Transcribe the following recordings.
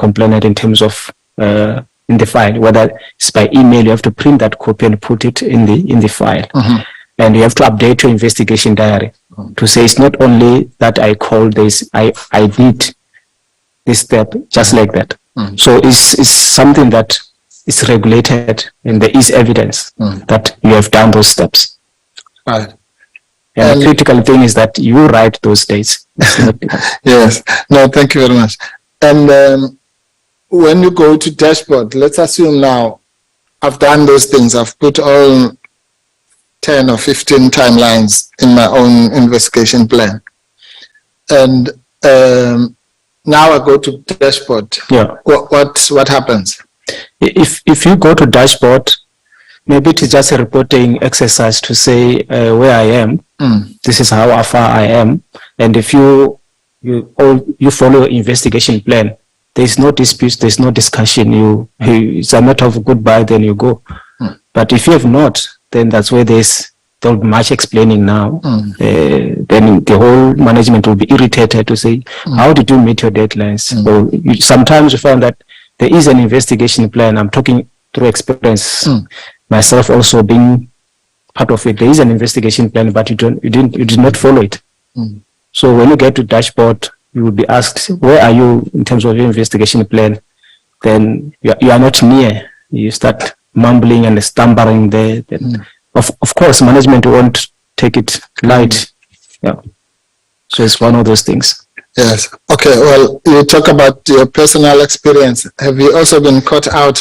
complainant in terms of in the file, whether it's by email, you have to print that copy and put it in the file. And you have to update your investigation diary to say it's not only that I called this, I did this step just like that. So it's something that is regulated, and there is evidence that you have done those steps. Right. And the critical thing is that you write those dates. Yes. No, thank you very much. And when you go to dashboard, let's assume now I've done those things. I've put all 10 or 15 timelines in my own investigation plan. And now I go to dashboard. Yeah. What happens? If you go to dashboard, maybe it is just a reporting exercise to say where I am. This is how far I am. And if you follow your investigation plan, there is no dispute, there is no discussion. It's a matter of goodbye, then you go. But if you have not, then that's where there'll be much explaining now. Then the whole management will be irritated to say, how did you meet your deadlines? So sometimes you find that there is an investigation plan. I'm talking through experience, myself also being part of it. There is an investigation plan, but you did not follow it. So when you get to dashboard, you will be asked, where are you in terms of your investigation plan? Then you are not near. You start mumbling and stumbling there. Then of course, management won't take it light. Yeah. So it's one of those things. Yes. Okay. Well, you talk about your personal experience. Have you also been caught out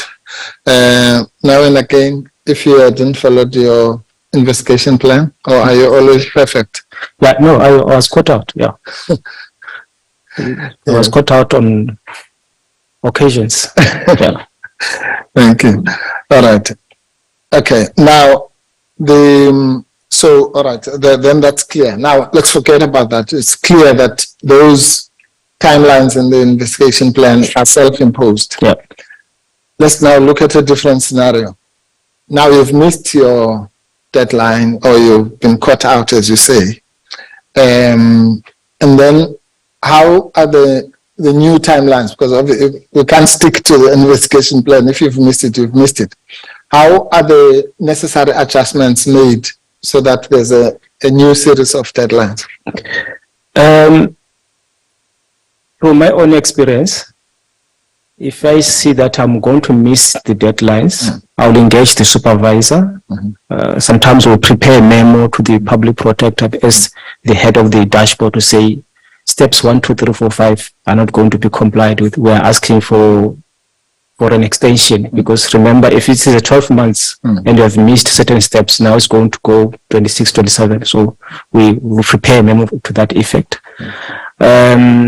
now and again if you didn't follow your investigation plan, or are you always perfect? Yeah. No, I was caught out. Yeah. I was caught out on occasions. Yeah. Thank you. All right. Okay. Now, all right, then that's clear. Now, let's forget about that. It's clear that those timelines in the investigation plan are self-imposed. Yeah. Let's now look at a different scenario. Now you've missed your deadline, or you've been caught out, as you say. And then how are the new timelines? Because we can't stick to the investigation plan. If you've missed it, you've missed it. How are the necessary adjustments made so that there's a new series of deadlines? From my own experience, if I see that I'm going to miss the deadlines, I'll engage the supervisor. Sometimes we'll prepare a memo to the public protector as the head of the dashboard to say, steps 1, 2, 3, 4, 5 are not going to be complied with. We're asking for an extension, because remember, if it is a 12 months and you have missed certain steps, now it's going to go 26, 27. So we will prepare a memo to that effect.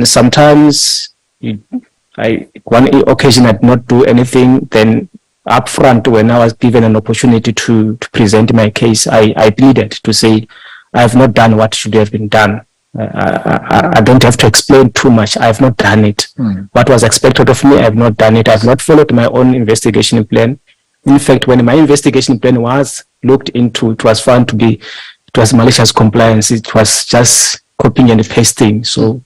Sometimes one occasion I did not do anything. Then up front, when I was given an opportunity to present my case, I pleaded to say, I have not done what should have been done. I don't have to explain too much. I have not done it. What was expected of me, I have not done it. I have not followed my own investigation plan. In fact, when my investigation plan was looked into, it was found to be, it was malicious compliance. It was just copying and pasting. So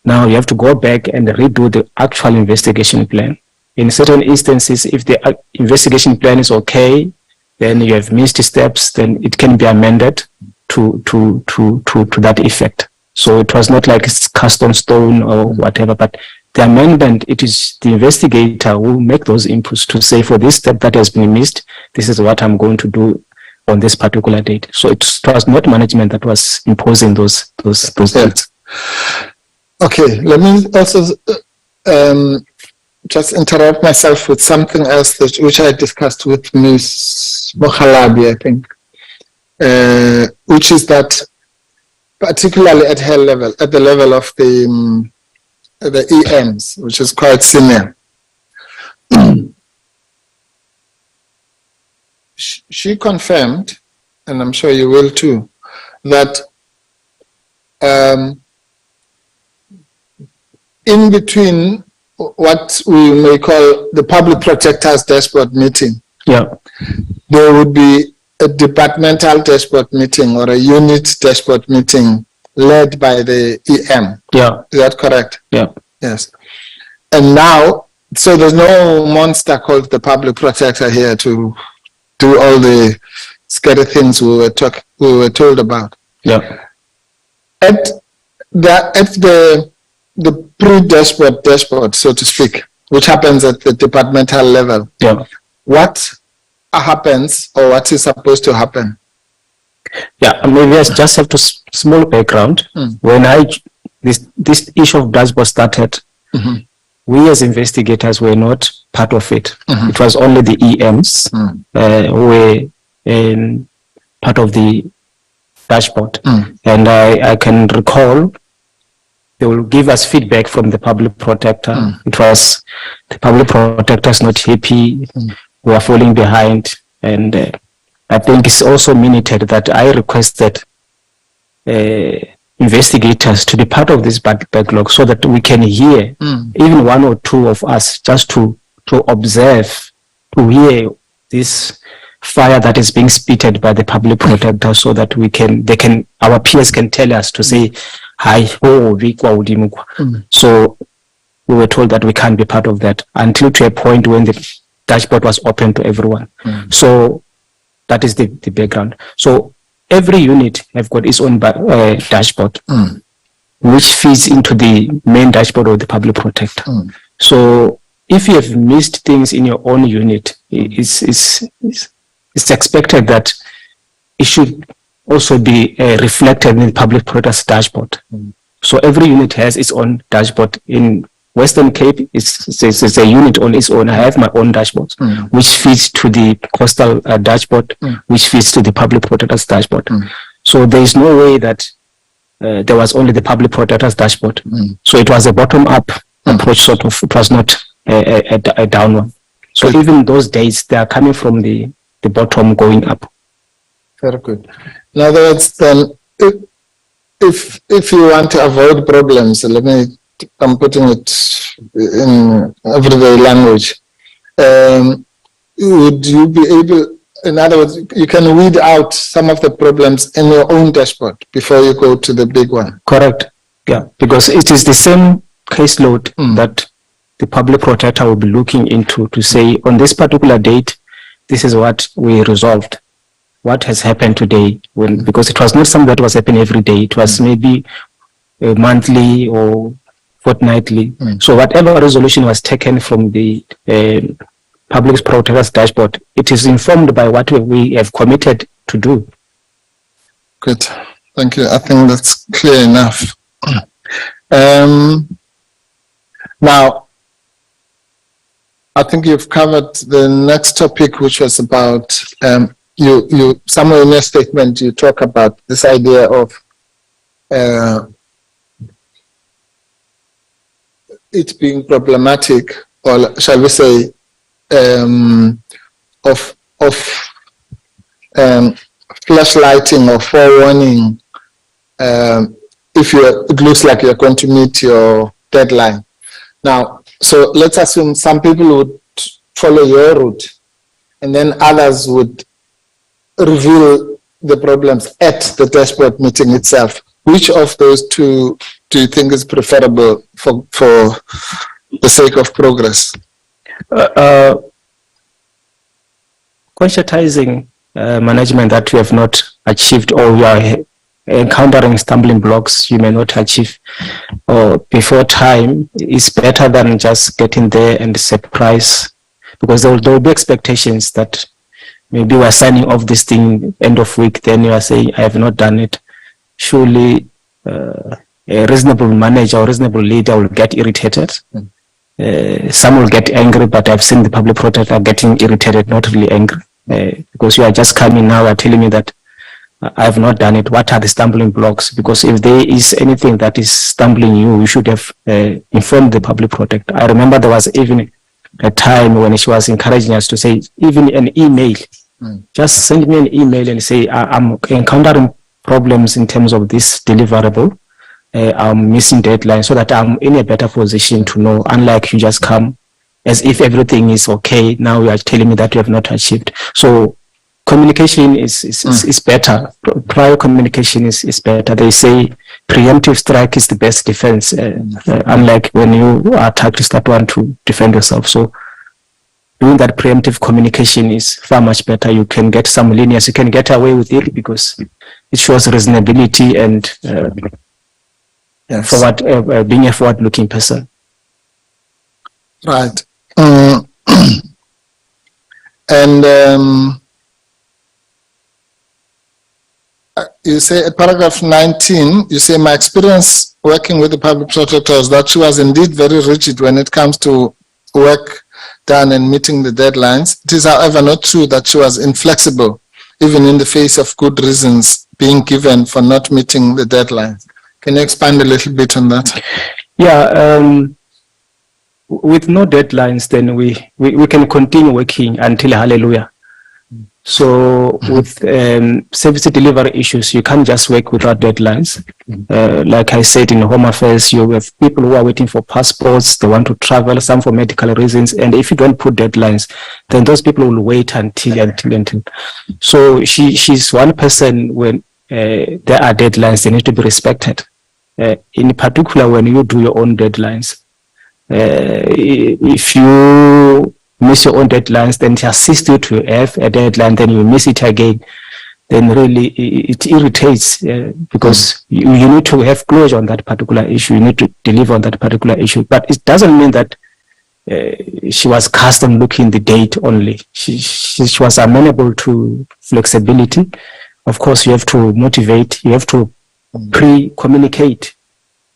now you have to go back and redo the actual investigation plan. In certain instances, if the investigation plan is okay, then you have missed steps, then it can be amended to that effect. So it was not like it's cast on stone or whatever, but the amendment, it is the investigator who will make those inputs to say, for this step that has been missed, this is what I'm going to do on this particular date. So it was not management that was imposing those dates. Okay, let me also just interrupt myself with something else which I discussed with Ms. Mkhwebane, I think, which is that particularly at her level, at the level of the EMs, which is quite senior, she confirmed, and I'm sure you will too, that in between what we may call the Public Protector's dashboard meeting, there would be a departmental dashboard meeting or a unit dashboard meeting led by the EM. Yeah. Is that correct? Yeah. Yes. And now So there's no monster called the Public Protector here to do all the scary things we were told about. Yeah. At the dashboard, so to speak, which happens at the departmental level. Yeah. What happens, or what is supposed to happen? Yeah, maybe I just have to small background. When this issue of dashboard started, we as investigators were not part of it. It was only the EMs who were part of the dashboard. And I can recall they will give us feedback from the Public Protector. It was the Public Protector is not happy, we are falling behind. And I think it's also minuted that I requested investigators to be part of this backlog so that we can hear even one or two of us just to observe, to hear this fire that is being spitted by the Public Protector, so that our peers can tell us to say, hi, So we were told that we can't be part of that until to a point when the dashboard was open to everyone. So that is the background. So every unit have got its own dashboard, which feeds into the main dashboard of the Public Protector. So if you have missed things in your own unit, it's expected that it should also be reflected in the Public Protector's dashboard. So every unit has its own dashboard. In Western Cape, it's a unit on its own. I have my own dashboard, which feeds to the coastal dashboard, which feeds to the Public Protector's dashboard. So there is no way that there was only the Public Protector's dashboard. So it was a bottom-up approach, sort of. It was not a down one. So even those days, they are coming from the bottom going up. Very good. In other words, then, if you want to avoid problems, I'm putting it in everyday language. Would you be able, in other words, you can weed out some of the problems in your own dashboard before you go to the big one? Correct. Yeah, because it is the same caseload that the Public Protector will be looking into to say, on this particular date, this is what we resolved. What has happened today? Because it was not something that was happening every day. It was maybe monthly or fortnightly. So whatever resolution was taken from the Public Protector's dashboard, it is informed by what we have committed to do. Good. Thank you. I think that's clear enough. Now, I think you've covered the next topic, which was about you somewhere in your statement you talk about this idea of it being problematic, or shall we say, of flashlighting or forewarning if it looks like you're going to meet your deadline. Now, so let's assume some people would follow your route, and then others would reveal the problems at the dashboard meeting itself. Which of those two do you think is preferable for the sake of progress? Conscientizing management that you have not achieved, or you are encountering stumbling blocks you may not achieve or before time, is better than just getting there and surprise, because there will be expectations that maybe we're signing off this thing end of week, then you are saying I have not done it. Surely a reasonable manager or reasonable leader will get irritated. Some will get angry, but I've seen the Public Protector getting irritated, not really angry, because you are just coming now and telling me that I have not done it. What are the stumbling blocks? Because if there is anything that is stumbling you should have informed the Public Protector. I remember there was even a time when she was encouraging us to say, even an email, just send me an email and say, I'm encountering problems in terms of this deliverable. I'm missing deadline, so that I'm in a better position to know, unlike you just come as if everything is okay. Now you are telling me that you have not achieved. So communication is better. Prior communication is better. They say preemptive strike is the best defense, unlike when you are attacked, you start want to defend yourself. So doing that preemptive communication is far much better. You can get some lenience. You can get away with it because it shows reasonability and being a forward-looking person. Right. And you say at paragraph 19, you say my experience working with the public protector was that she was indeed very rigid when it comes to work done and meeting the deadlines. It is, however, not true that she was inflexible, even in the face of good reasons being given for not meeting the deadlines. Can you expand a little bit on that? Yeah, with no deadlines, then we can continue working until hallelujah. So with service delivery issues, you can't just work without deadlines. Like I said, in Home Affairs, you have people who are waiting for passports, they want to travel, some for medical reasons, and if you don't put deadlines, then those people will wait until. So she's one person when there are deadlines, they need to be respected. In particular, when you do your own deadlines, if you miss your own deadlines, then to assist you to have a deadline, then you miss it again, then really it irritates because you need to have closure on that particular issue. You need to deliver on that particular issue. But it doesn't mean that she was custom looking the date only. She was amenable to flexibility. Of course, you have to motivate, you have to pre-communicate.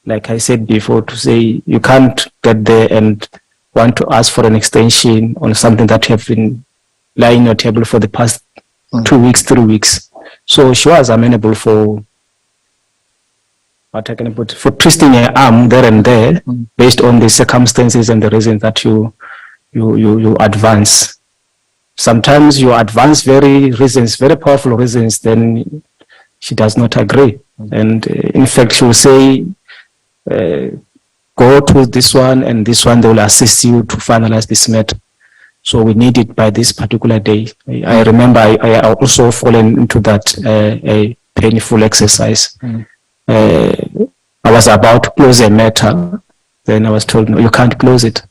Like I said before, to say you can't get there and want to ask for an extension on something that you have been lying on your table for the past 2 weeks, 3 weeks. So she was amenable for for twisting her arm there and there based on the circumstances and the reasons that you advance. Sometimes you advance very powerful reasons, then she does not agree. And in fact, she will say, go to this one and this one, they will assist you to finalize this matter. So we need it by this particular day. I remember I also fallen into that a painful exercise. I was about to close a matter, then I was told, no, you can't close it.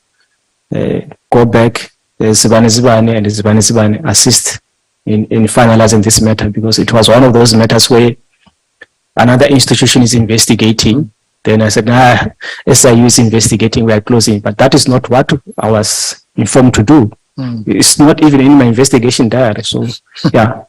Go back, Zibane and Zibane assist in finalizing this matter, because it was one of those matters where another institution is investigating. Then I said, SIU is investigating, we are closing. But that is not what I was informed to do. It's not even in my investigation diary. So, yeah.